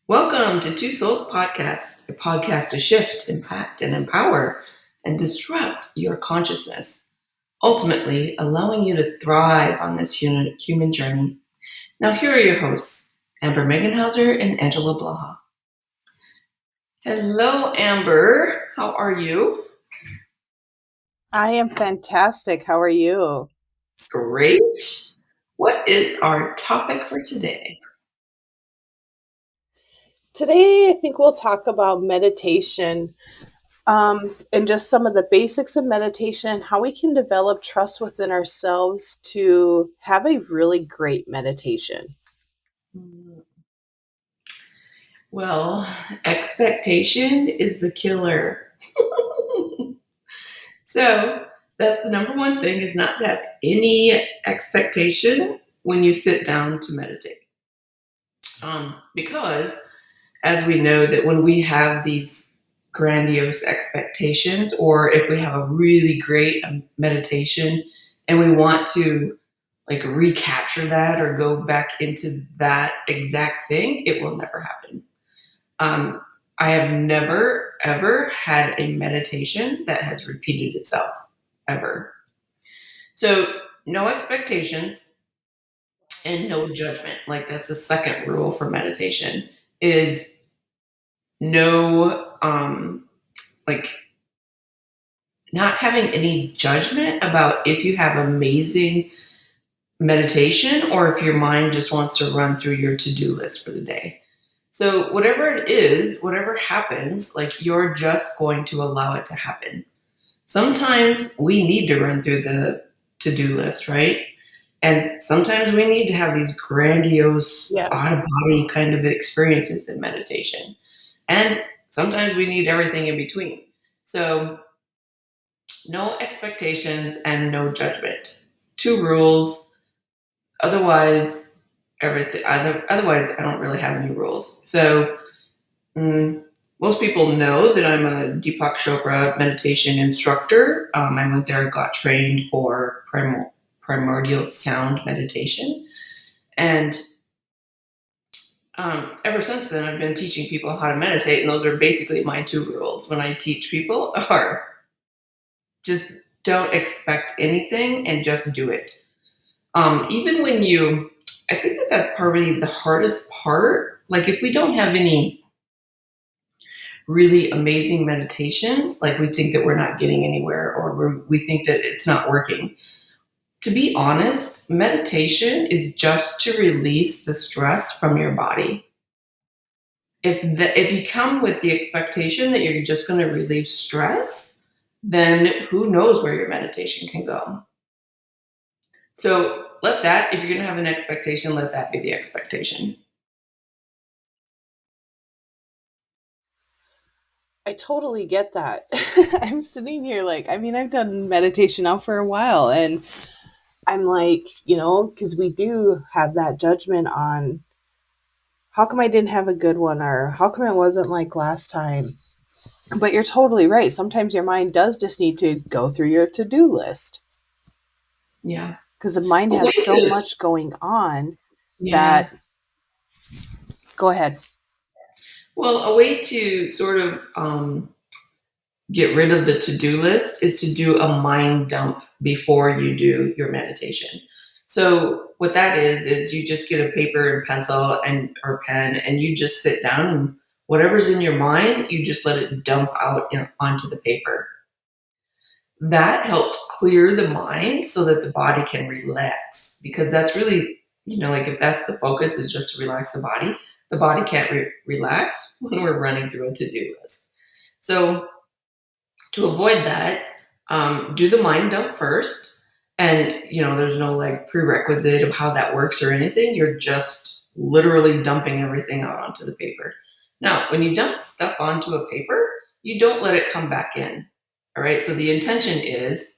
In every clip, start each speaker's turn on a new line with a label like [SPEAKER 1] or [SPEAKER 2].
[SPEAKER 1] Welcome to Two Souls Podcast, a podcast to shift, impact, and empower and disrupt your consciousness, ultimately allowing you to thrive on this human journey. Now, here are your hosts, Amber Megenhauser and Angela Blaha. Hello, Amber. How are you?
[SPEAKER 2] I am fantastic. How are you?
[SPEAKER 1] Great. What is our topic for today?
[SPEAKER 2] Today, I think we'll talk about meditation and just some of the basics of meditation and how we can develop trust within ourselves to have a really great meditation.
[SPEAKER 1] Well, expectation is the killer. So that's the number one thing, is not to have any expectation when you sit down to meditate. Because as we know that when we have these grandiose expectations, or if we have a really great meditation and we want to like recapture that or go back into that exact thing, it will never happen. I have never, ever had a meditation that has repeated itself, ever. So, no expectations and no judgment. Like, that's the second rule for meditation, is no, like, not having any judgment about if you have amazing meditation or if your mind just wants to run through your to-do list for the day. So whatever it is, whatever happens, like, you're just going to allow it to happen. Sometimes we need to run through the to-do list, right? And sometimes we need to have these grandiose
[SPEAKER 2] Yes.
[SPEAKER 1] out-of-body kind of experiences in meditation. And sometimes we need everything in between. So no expectations and no judgment. Two rules. Otherwise, everything. Otherwise, I don't really have any rules. So most people know that I'm a Deepak Chopra meditation instructor. I went there, got trained for primordial sound meditation, and ever since then, I've been teaching people how to meditate. And those are basically my two rules when I teach people: are just don't expect anything and just do it. Even when I think that that's probably the hardest part. Like, if we don't have any really amazing meditations, like, we think that we're not getting anywhere, or we think that it's not working. To be honest, meditation is just to release the stress from your body. If you come with the expectation that you're just going to relieve stress, then who knows where your meditation can go. So let that, if you're going to have an expectation, let that be the expectation.
[SPEAKER 2] I totally get that. I'm sitting here I've done meditation now for a while and I'm like, because we do have that judgment on how come I didn't have a good one or how come it wasn't like last time. But you're totally right. Sometimes your mind does just need to go through your to-do list
[SPEAKER 1] Yeah.
[SPEAKER 2] because the mind
[SPEAKER 1] A way
[SPEAKER 2] has so
[SPEAKER 1] to,
[SPEAKER 2] much going on
[SPEAKER 1] yeah.
[SPEAKER 2] that go ahead.
[SPEAKER 1] Well, a way to sort of get rid of the to-do list is to do a mind dump before you do your meditation. So what that is you just get a paper and pencil and or pen, and you just sit down, and whatever's in your mind, you just let it dump out onto the paper. That helps clear the mind so that the body can relax, because that's really, like, if that's the focus, is just to relax the body can't relax when we're running through a to-do list. So to avoid that, do the mind dump first. And, there's no like prerequisite of how that works or anything. You're just literally dumping everything out onto the paper. Now, when you dump stuff onto a paper, you don't let it come back in. All right. So the intention is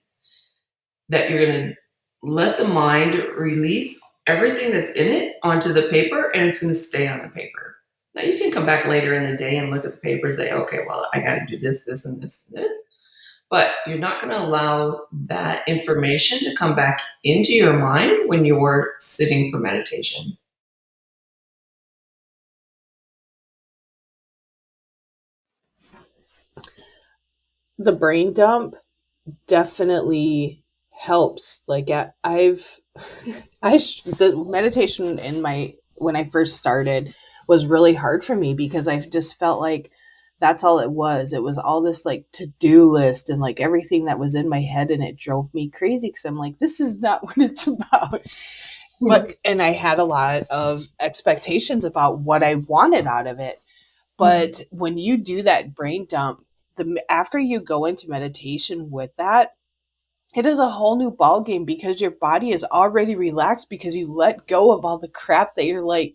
[SPEAKER 1] that you're going to let the mind release everything that's in it onto the paper, and it's going to stay on the paper. Now, you can come back later in the day and look at the paper and say, okay, well, I got to do this, this, and this, and this. But you're not going to allow that information to come back into your mind when you're sitting for meditation.
[SPEAKER 2] The brain dump definitely helps. Like I've the meditation in my when I first started was really hard for me because I just felt like that's all it was. It was all this like to-do list and like everything that was in my head, and it drove me crazy because I'm like, this is not what it's about. But and I had a lot of expectations about what I wanted out of it. But when you do that brain dump, the after you go into meditation with that, it is a whole new ball game because your body is already relaxed because you let go of all the crap that you're like,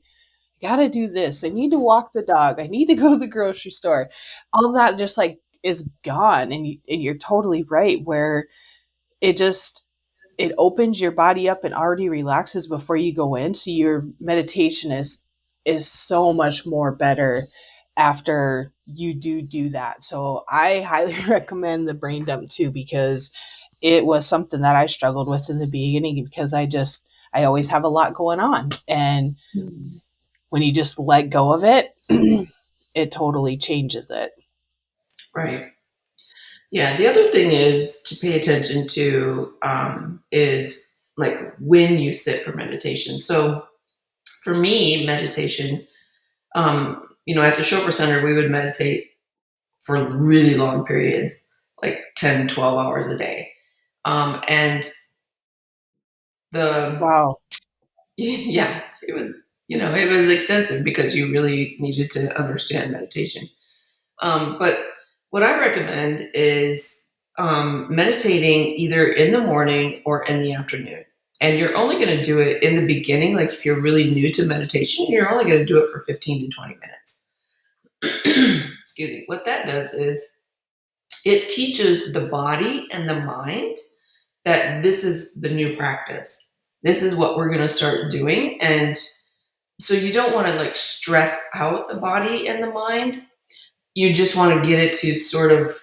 [SPEAKER 2] I gotta do this. I need to walk the dog. I need to go to the grocery store. All that just like is gone, and you're totally right. Where it just it opens your body up and already relaxes before you go in, so your meditation is so much more better after you do that. So I highly recommend the brain dump too, because it was something that I struggled with in the beginning because I always have a lot going on, and when you just let go of it, it totally changes it.
[SPEAKER 1] Right. Yeah. The other thing is to pay attention to is like when you sit for meditation. So for me, meditation, at the Chopra Center, we would meditate for really long periods, like 10, 12 hours a day. And the,
[SPEAKER 2] Wow.
[SPEAKER 1] yeah, it was extensive because you really needed to understand meditation. But what I recommend is meditating either in the morning or in the afternoon. And you're only going to do it in the beginning. Like if you're really new to meditation, you're only going to do it for 15 to 20 minutes. Excuse me. What that does is it teaches the body and the mind that this is the new practice. This is what we're going to start doing. And so you don't want to like stress out the body and the mind. You just want to get it to sort of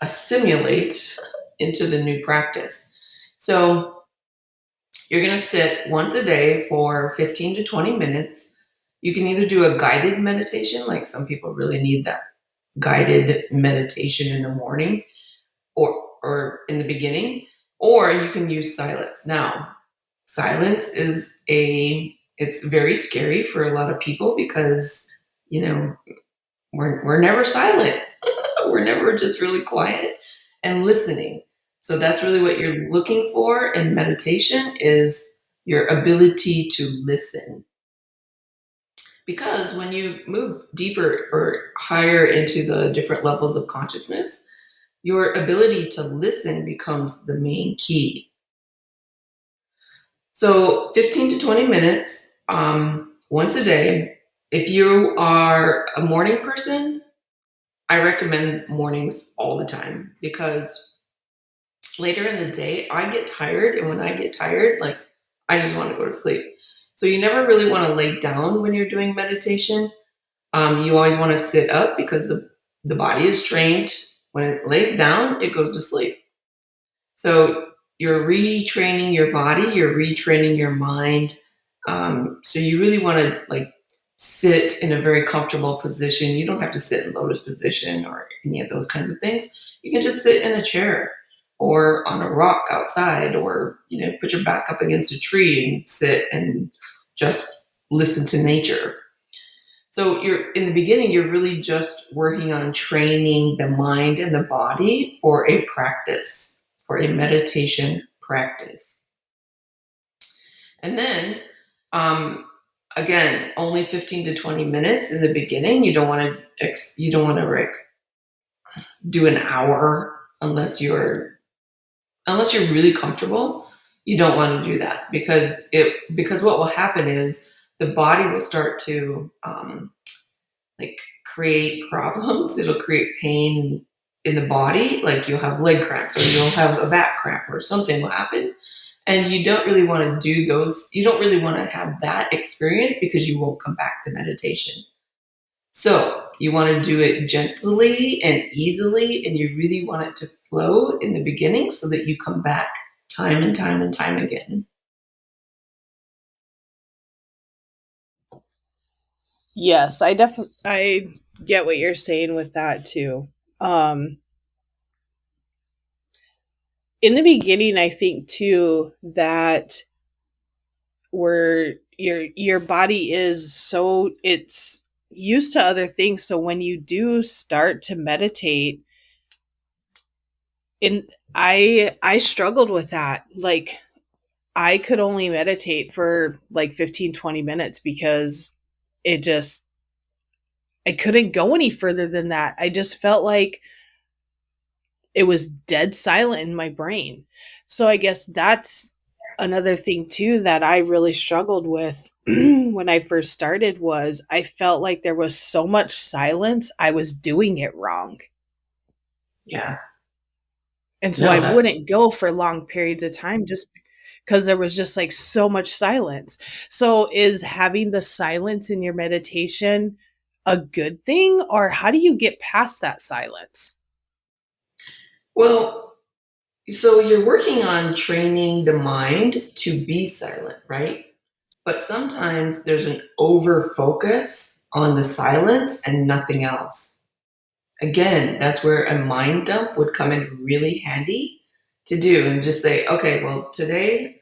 [SPEAKER 1] assimilate into the new practice. So you're going to sit once a day for 15 to 20 minutes. You can either do a guided meditation, like some people really need that guided meditation in the morning or in the beginning, or you can use silence. Now, silence it's very scary for a lot of people because, you know, we're never silent. We're never just really quiet and listening. So that's really what you're looking for in meditation is your ability to listen. Because when you move deeper or higher into the different levels of consciousness, your ability to listen becomes the main key. So 15 to 20 minutes once a day. If you are a morning person, I recommend mornings all the time because later in the day, I get tired. And when I get tired, like I just want to go to sleep. So you never really want to lay down when you're doing meditation. You always want to sit up because the body is trained. When it lays down, it goes to sleep. So you're retraining your body, you're retraining your mind. So you really want to like sit in a very comfortable position. You don't have to sit in lotus position or any of those kinds of things. You can just sit in a chair or on a rock outside or put your back up against a tree and sit and just listen to nature. So you're in the beginning, you're really just working on training the mind and the body for a practice, for a meditation practice. And then, um, again, only 15 to 20 minutes in the beginning. You don't want to like do an hour unless you're really comfortable. You don't want to do that because what will happen is the body will start to like create problems. It'll create pain in the body, like you'll have leg cramps or you'll have a back cramp or something will happen. And you don't really want to do those, you don't really want to have that experience because you won't come back to meditation. So you want to do it gently and easily, and you really want it to flow in the beginning so that you come back time and time and time again.
[SPEAKER 2] Yes, I get what you're saying with that too. Um in the beginning, I think too that where your body is so it's used to other things. So when you do start to meditate, in I struggled with that. Like I could only meditate for like 15-20 minutes because it just I couldn't go any further than that. I just felt like it was dead silent in my brain. So I guess that's another thing too that I really struggled with when I first started was I felt like there was so much silence, I was doing it wrong.
[SPEAKER 1] Yeah.
[SPEAKER 2] And so I
[SPEAKER 1] No, that's
[SPEAKER 2] wouldn't go for long periods of time just because there was just like so much silence. So is having the silence in your meditation a good thing, or how do you get past that silence?
[SPEAKER 1] well, so you're working on training the mind to be silent, right? But sometimes there's an over focus on the silence and nothing else. Again, that's where a mind dump would come in really handy to do and just say, okay, well, today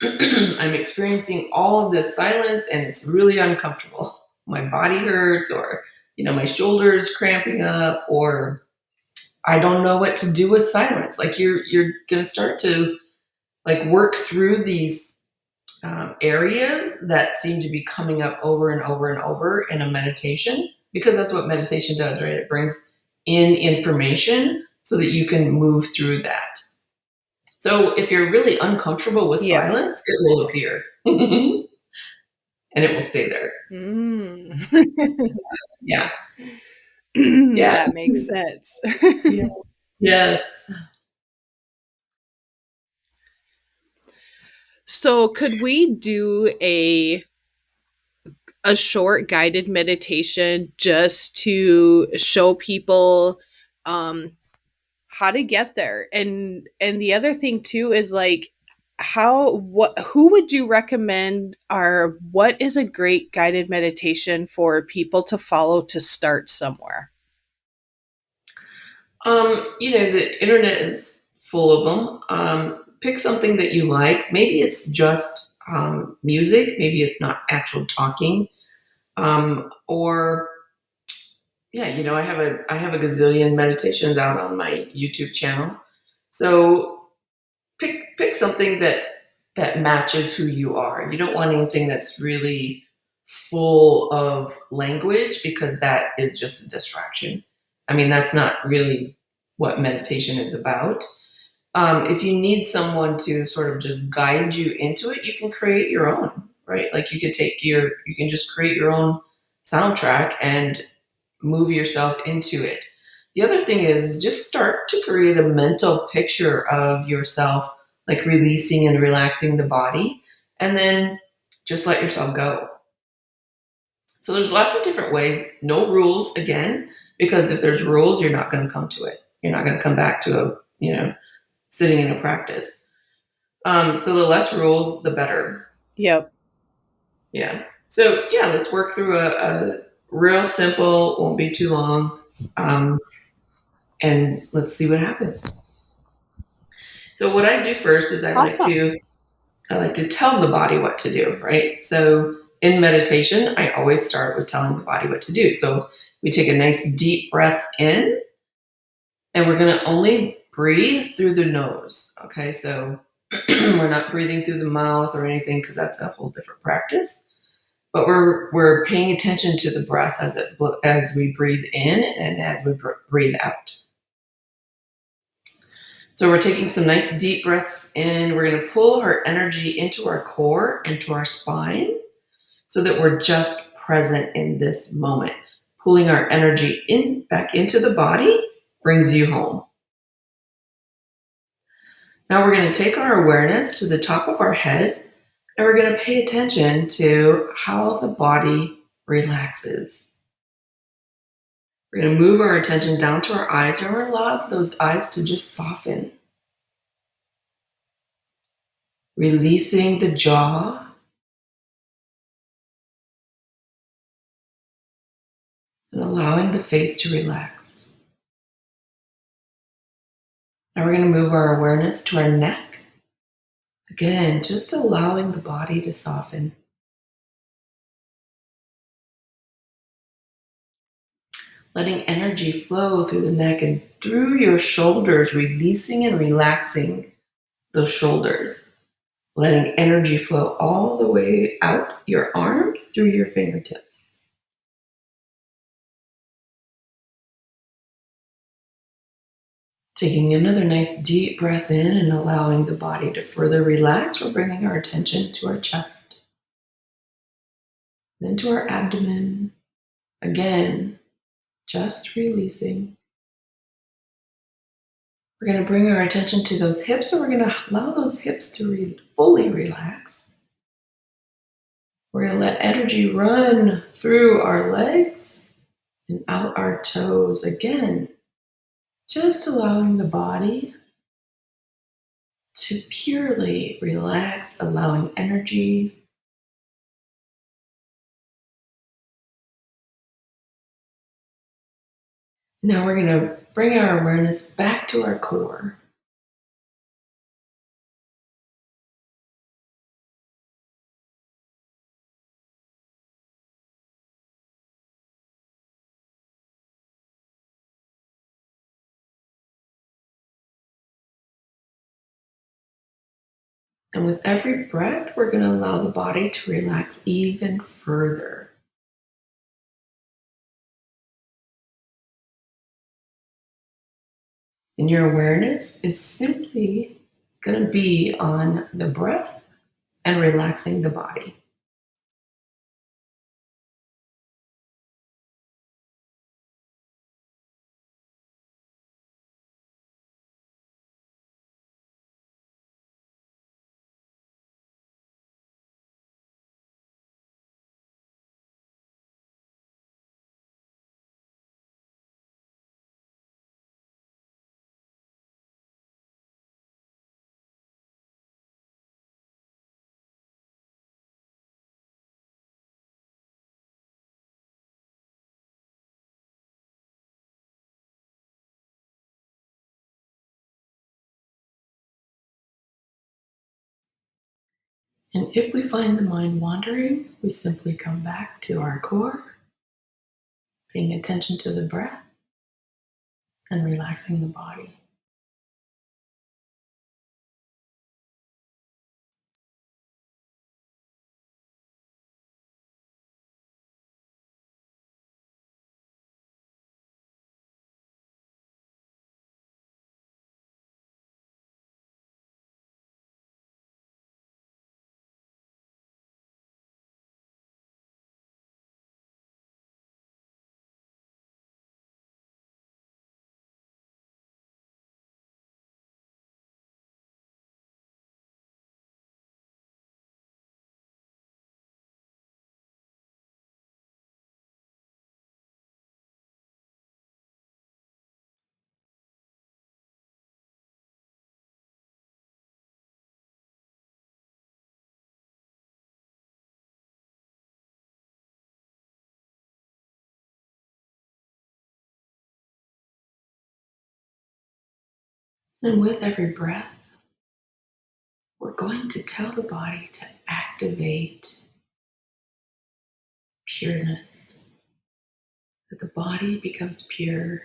[SPEAKER 1] I'm experiencing all of this silence and it's really uncomfortable. My body hurts, or, my shoulders cramping up, or I don't know what to do with silence. Like you're going to start to like work through these areas that seem to be coming up over and over and over in a meditation, because that's what meditation does, right? It brings in information so that you can move through that. So if you're really uncomfortable with
[SPEAKER 2] Yes.
[SPEAKER 1] silence, it will appear and it will stay there.
[SPEAKER 2] Mm.
[SPEAKER 1] Yeah. Yeah.
[SPEAKER 2] That makes sense.
[SPEAKER 1] Yeah. Yes.
[SPEAKER 2] So could we do a short guided meditation just to show people um how to get there? And the other thing too is like how what who would you recommend, or what is a great guided meditation for people to follow to start somewhere?
[SPEAKER 1] The internet is full of them. Pick something that you like. Maybe it's just music. Maybe it's not actual talking. Or yeah, I have a gazillion meditations out on my YouTube channel. So pick something that matches who you are. You don't want anything that's really full of language, because that is just a distraction. I mean, that's not really what meditation is about. If you need someone to sort of just guide you into it, you can create your own, right? Like you can just create your own soundtrack and move yourself into it. The other thing is just start to create a mental picture of yourself, like releasing and relaxing the body, and then just let yourself go. So there's lots of different ways, no rules again, because if there's rules, you're not going to come to it. You're not going to come back to sitting in a practice. So the less rules, the better.
[SPEAKER 2] Yep.
[SPEAKER 1] Yeah. So yeah, let's work through a real simple, won't be too long, um, and let's see what happens. So what I do first is
[SPEAKER 2] Awesome.
[SPEAKER 1] I like to tell the body what to do, right? So in meditation, I always start with telling the body what to do. So we take a nice deep breath in, and we're going to only breathe through the nose. Okay, so we're not breathing through the mouth or anything, because that's a whole different practice. But we're paying attention to the breath as we breathe in and as we breathe out. So we're taking some nice deep breaths in. We're going to pull our energy into our core, into our spine, so that we're just present in this moment. Pulling our energy back into the body brings you home. Now we're going to take our awareness to the top of our head, and we're going to pay attention to how the body relaxes. We're going to move our attention down to our eyes, and we're allow those eyes to just soften. Releasing the jaw and allowing the face to relax. Now we're going to move our awareness to our neck. Again, just allowing the body to soften. Letting energy flow through the neck and through your shoulders, releasing and relaxing those shoulders. Letting energy flow all the way out your arms through your fingertips. Taking another nice deep breath in and allowing the body to further relax, we're bringing our attention to our chest, then to our abdomen. Again, just releasing. We're going to bring our attention to those hips, and we're going to allow those hips to fully relax. We're going to let energy run through our legs and out our toes. Again, just allowing the body to purely relax, allowing energy. Now we're going to bring our awareness back to our core. And with every breath, we're going to allow the body to relax even further. And your awareness is simply going to be on the breath and relaxing the body. And if we find the mind wandering, we simply come back to our core, paying attention to the breath and relaxing the body. And with every breath, we're going to tell the body to activate pureness, that the body becomes pure,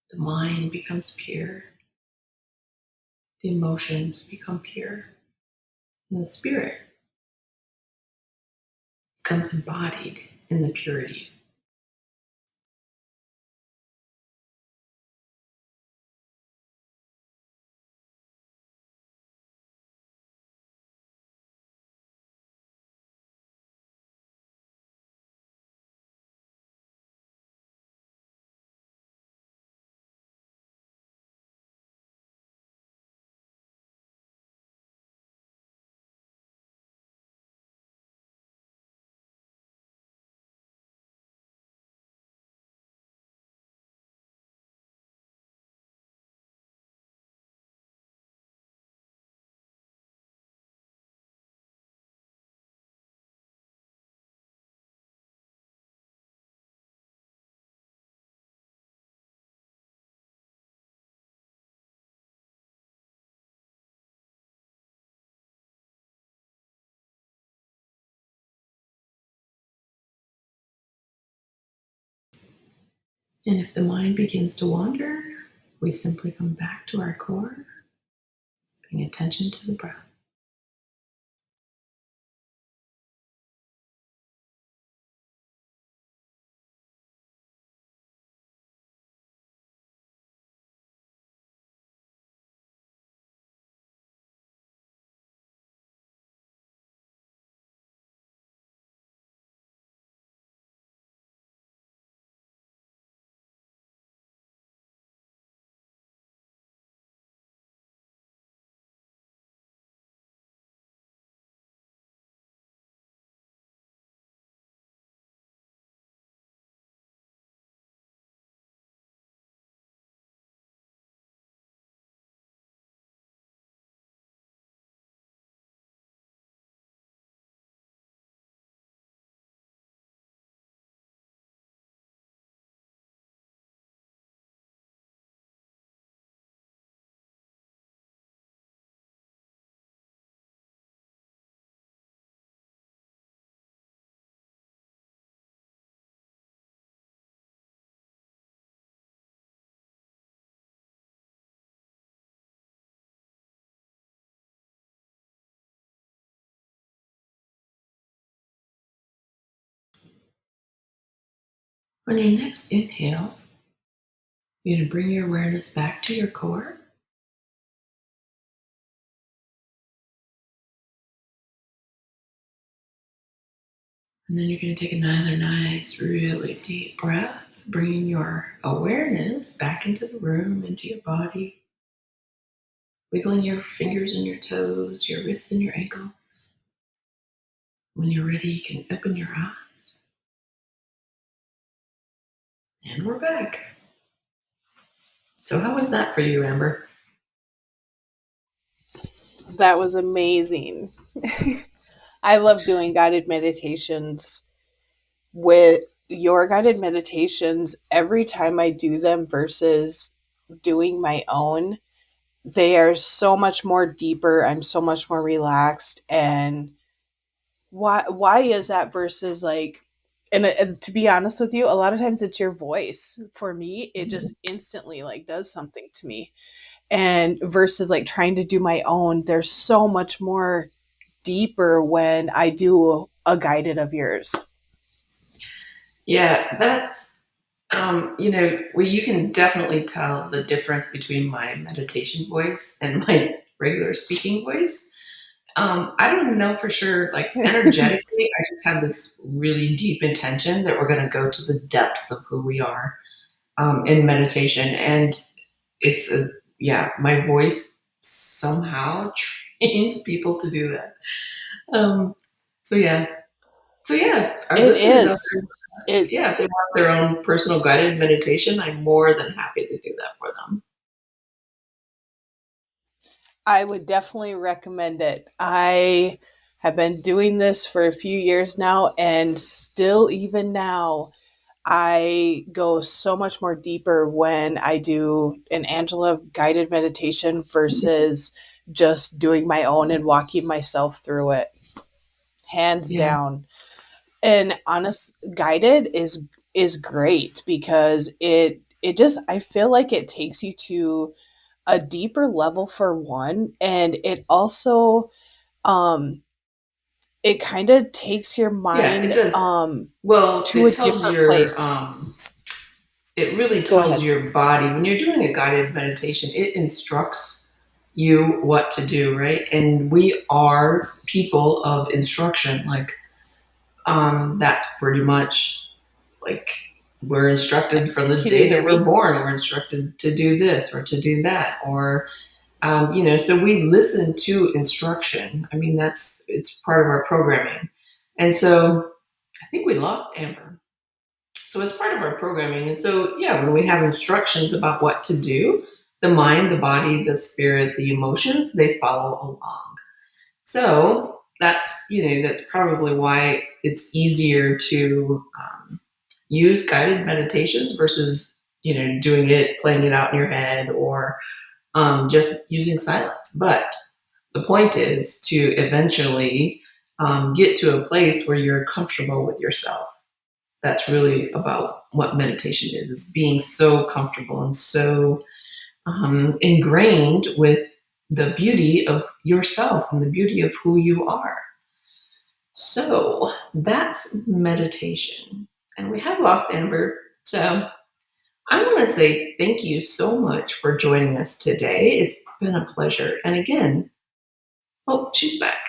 [SPEAKER 1] the mind becomes pure, the emotions become pure, and the spirit becomes embodied in the purity. And if the mind begins to wander, we simply come back to our core, paying attention to the breath. On your next inhale, you're going to bring your awareness back to your core. And then you're going to take another nice, really deep breath, bringing your awareness back into the room, into your body, wiggling your fingers and your toes, your wrists and your ankles. When you're ready, you can open your eyes. And we're back. So how was that for you, Amber?
[SPEAKER 2] That was amazing. I love doing guided meditations. With your guided meditations, every time I do them versus doing my own, they are so much more deeper. I'm so much more relaxed. And why is that versus like, and to be honest with you, a lot of times it's your voice. For me, it just instantly like does something to me. And versus like trying to do my own, there's so much more deeper when I do a guided of yours.
[SPEAKER 1] Yeah, that's, well, you can definitely tell the difference between my meditation voice and my regular speaking voice. I don't know for sure, like energetically, I just have this really deep intention that we're going to go to the depths of who we are in meditation. And it's yeah, my voice somehow trains people to do that. Um, so yeah, our
[SPEAKER 2] It
[SPEAKER 1] listeners out
[SPEAKER 2] is.
[SPEAKER 1] there,
[SPEAKER 2] It
[SPEAKER 1] yeah, if they want their own personal guided meditation, I'm more than happy to do that for them.
[SPEAKER 2] I would definitely recommend it. I have been doing this for a few years now, and still, even now, I go so much more deeper when I do an Angela guided meditation versus just doing my own and walking myself through it. Hands
[SPEAKER 1] Yeah,
[SPEAKER 2] down. And honest guided is great because it just I feel like it takes you to a deeper level for one, and it also um it kind of takes your
[SPEAKER 1] yeah, it
[SPEAKER 2] mind
[SPEAKER 1] does. Well,
[SPEAKER 2] to a different place.
[SPEAKER 1] it really
[SPEAKER 2] Go
[SPEAKER 1] tells
[SPEAKER 2] ahead.
[SPEAKER 1] your body when you're doing a guided meditation, it instructs you what to do, right? And we are people of instruction. Like, that's pretty much like we're instructed from the
[SPEAKER 2] Can you
[SPEAKER 1] day
[SPEAKER 2] hear
[SPEAKER 1] that we're
[SPEAKER 2] me?
[SPEAKER 1] born. We're instructed to do this or to do that, or so we listen to instruction. I mean, it's part of our programming. And so I think we lost Amber. So it's part of our programming. And so, yeah, when we have instructions about what to do, the mind, the body, the spirit, the emotions, they follow along. So that's probably why it's easier to use guided meditations versus, doing it, playing it out in your head, or just using silence. But the point is to eventually get to a place where you're comfortable with yourself. that's really about what meditation is being so comfortable and so ingrained with the beauty of yourself and the beauty of who you are. So that's meditation. And we have lost Amber. So I want to say thank you so much for joining us today. It's been a pleasure. And again, oh, she's back.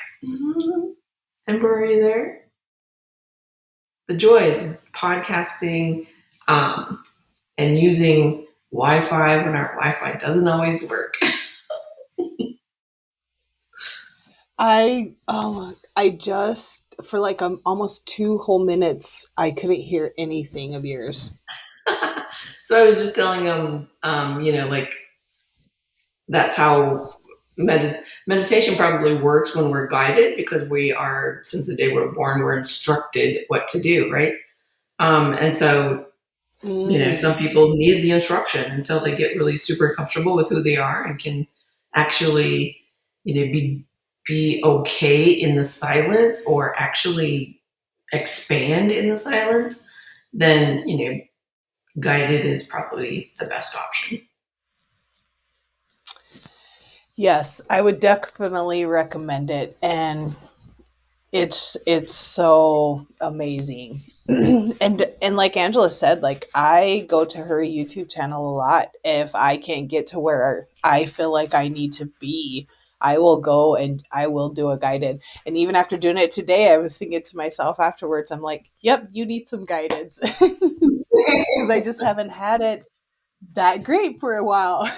[SPEAKER 1] Amber, are you there? The joys of podcasting and using Wi-Fi when our Wi-Fi doesn't always work.
[SPEAKER 2] I just for like almost 2 whole minutes I couldn't hear anything of yours.
[SPEAKER 1] So I was just telling them, like that's how meditation probably works when we're guided, because we are, since the day we're born, we're instructed what to do, right? And so, some people need the instruction until they get really super comfortable with who they are and can actually, be okay in the silence, or actually expand in the silence. Then, guided is probably the best option.
[SPEAKER 2] Yes, I would definitely recommend it, and it's so amazing. And like Angela said, like I go to her YouTube channel a lot. If I can't get to where I feel like I need to be, I will go and I will do a guided. And even after doing it today, I was thinking to myself afterwards, I'm like, yep, you need some guidance. Because I just haven't had it that great for a while.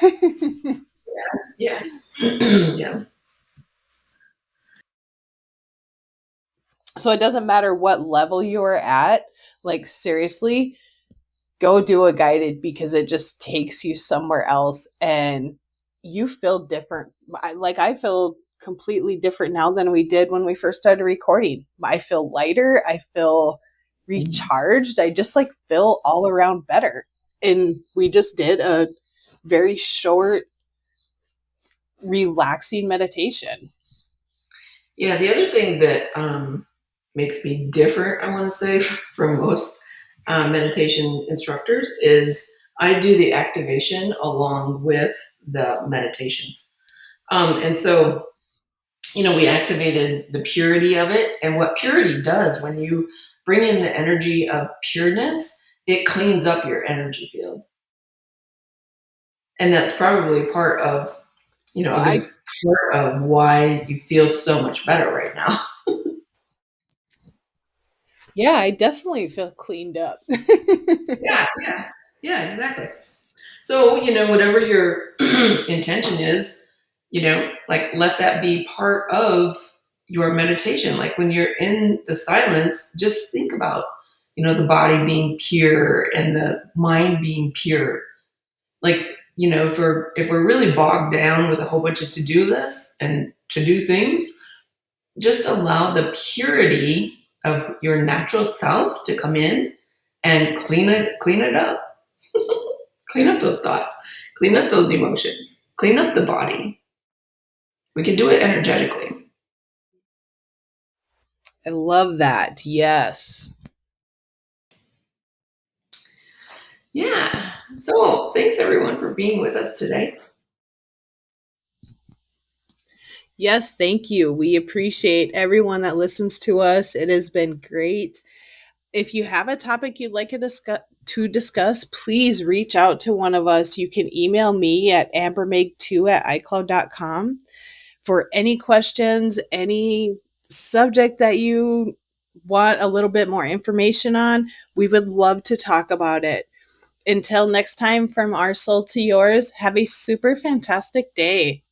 [SPEAKER 1] Yeah. Yeah.
[SPEAKER 2] So it doesn't matter what level you are at, like seriously, go do a guided, because it just takes you somewhere else and you feel different. I feel completely different now than we did when we first started recording. I feel lighter, I feel recharged, I just like feel all around better. And we just did a very short, relaxing meditation.
[SPEAKER 1] Yeah. The other thing that makes me different, I want to say, from most meditation instructors is I do the activation along with the meditations. And so, we activated the purity of it. And what purity does, when you bring in the energy of pureness, it cleans up your energy field. And that's probably part of, part of why you feel so much better right now.
[SPEAKER 2] Yeah, I definitely feel cleaned up.
[SPEAKER 1] Yeah, exactly. So, whatever your intention is, like let that be part of your meditation. Like when you're in the silence, just think about, the body being pure and the mind being pure. Like, if we're really bogged down with a whole bunch of to-do lists and to do things, just allow the purity of your natural self to come in and clean it up. Clean up those thoughts, clean up those emotions, clean up the body. We can do it energetically.
[SPEAKER 2] I love that. Yes.
[SPEAKER 1] Yeah. So thanks everyone for being with us today.
[SPEAKER 2] Yes, thank you. We appreciate everyone that listens to us. It has been great. If you have a topic you'd like to discuss, please reach out to one of us. You can email me at ambermeg2@icloud.com for any questions, any subject that you want a little bit more information on. We would love to talk about it. Until next time, from our soul to yours, have a super fantastic day.